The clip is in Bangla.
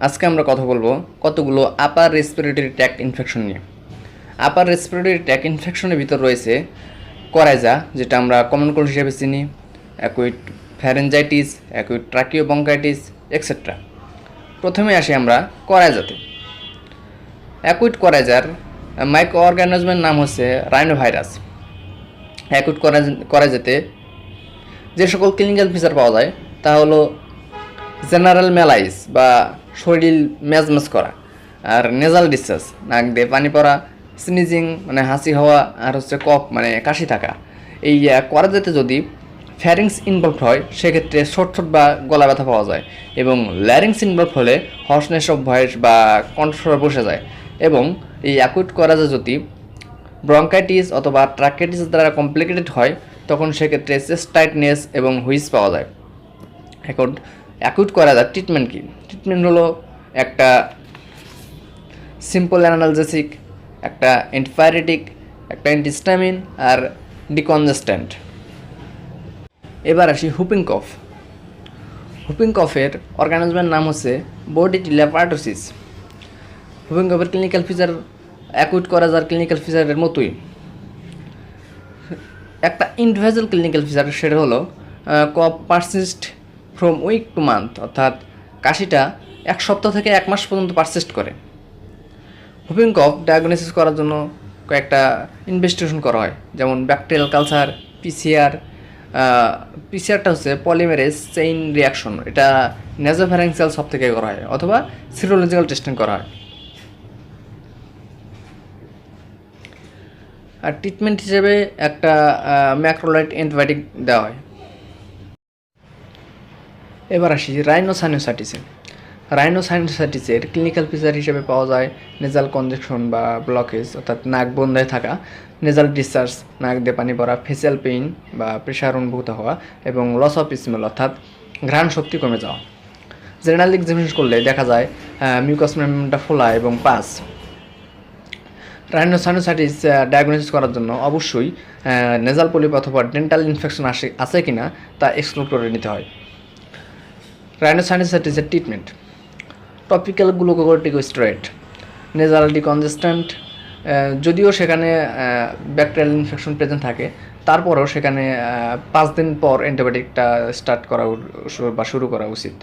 আজকে আমরা কথা বলবো কতগুলো আপার রেসপিরেটরি ট্র্যাক্ট ইনফেকশন নিয়ে। আপার রেসপিরেটরি ট্র্যাক্ট ইনফেকশনের ভিতর রয়েছে করাইজা, যেটা আমরা কমন কোল্ড হিসেবে চিনি, অ্যাকুইট ফ্যারেঞ্জাইটিস, অ্যাকুইট ট্রাকিওবঙ্কাইটিস এক্সেট্রা। প্রথমে আসি আমরা করাইজাতে। অ্যাকুইট করাইজার মাইক্রো অর্গানিজমের নাম হচ্ছে রাইনোভাইরাস। অ্যাকুইট করাইজাতে যে সকল ক্লিনিক্যাল ফিচার পাওয়া যায় তা হলো জেনারেল ম্যালাইস বা শরীর ম্যাজম্যাজ করা, আর নেজাল ডিসচার্জ নাক দিয়ে পানি পড়া, স্নিজিং মানে হাসি হওয়া, আর হচ্ছে কফ মানে কাশি থাকা। এই করা যেতে যদি ফ্যারিংস ইনভলভ হয় সেক্ষেত্রে ছোট বা গলা ব্যথা পাওয়া যায়, এবং ল্যারিংস ইনভলভ হলে হর্সনেস অফ ভয়েস বা কণ্ঠস্বর বসে যায়। এবং এই অ্যাকুইট করা যদি ব্রঙ্কাইটিস অথবা ট্রাকেটিস দ্বারা কমপ্লিকেটেড হয় তখন সেক্ষেত্রে চেস্ট টাইটনেস এবং হুইস পাওয়া যায়। এখন অ্যাকুইট করাইজার ট্রিটমেন্ট কী? ট্রিটমেন্ট হলো একটা সিম্পল অ্যানালজেসিক, একটা অ্যান্টিপাইরেটিক, একটা অ্যান্টিস্টামিন আর ডিকনজেস্ট্যান্ট। এবার আসি হুপিং কফ। হুপিং কফের অর্গানিজমের নাম হচ্ছে বোর্ডিটিলা পার্টোসিস। হুপিং কফের clinical feature acute coryza clinical ফিচারের মতোই। একটা ইন্ডিভিজুয়াল ক্লিনিক্যাল ফিচার সেটা হলো cough persist from week to month, অর্থাৎ কাশিটা এক সপ্তাহ থেকে এক মাস পর্যন্ত পারসিস্ট করে। হুপিং কফ ডায়াগনোসিস করার জন্য কয়েকটা ইনভেস্টিগেশন করা হয়, যেমন ব্যাকটেরিয়াল কালচার, পিসিআর। পিসিআরটা হচ্ছে পলিমেরেজ চেইন রিয়াকশন, এটা নেজোফ্যারিঞ্জিয়াল সব থেকে করা হয়, অথবা সিরোলজিক্যাল টেস্টিং করা হয়। আর ট্রিটমেন্ট হিসেবে একটা ম্যাক্রোলাইট অ্যান্টিবায়োটিক দেওয়া হয়। এবার আসি রাইনোসাইনোসাইটিসে। রাইনোসাইনোসাইটিসের ক্লিনিক্যাল ফিচার হিসেবে পাওয়া যায় নেজাল কনজেকশন বা ব্লকেজ, অর্থাৎ নাক বন্ধায় থাকা, নেজাল ডিসচার্জ নাক দিয়ে পানি পড়া, ফেসিয়াল পেইন বা প্রেশার অনুভূত হওয়া, এবং লস অফ স্মেল অর্থাৎ ঘ্রাণ শক্তি কমে যাওয়া। জেনারেল এক্সামিনেশন করলে দেখা যায় মিউকাস মেমব্রেনটা ফোলা এবং পাস। রাইনোসাইনোসাইটিস ডায়াগনোসিস করার জন্য অবশ্যই নেজাল পলিপ অথবা ডেন্টাল ইনফেকশন আছে কিনা তা এক্সপ্লোর করে নিতে হয়। রাইনোসাইনোসাইটিসের ট্রিটমেন্ট: টপিক্যাল গ্লুকোকর্টিকোস্টেরয়েড, নেজাল ডিকনজেস্ট্যান্ট। যদিও সেখানে ব্যাকটেরিয়াল ইনফেকশন প্রেজেন্ট থাকে, তারপরেও সেখানে 5 দিন পর অ্যান্টিবায়োটিকটা স্টার্ট করা বা শুরু করা উচিত।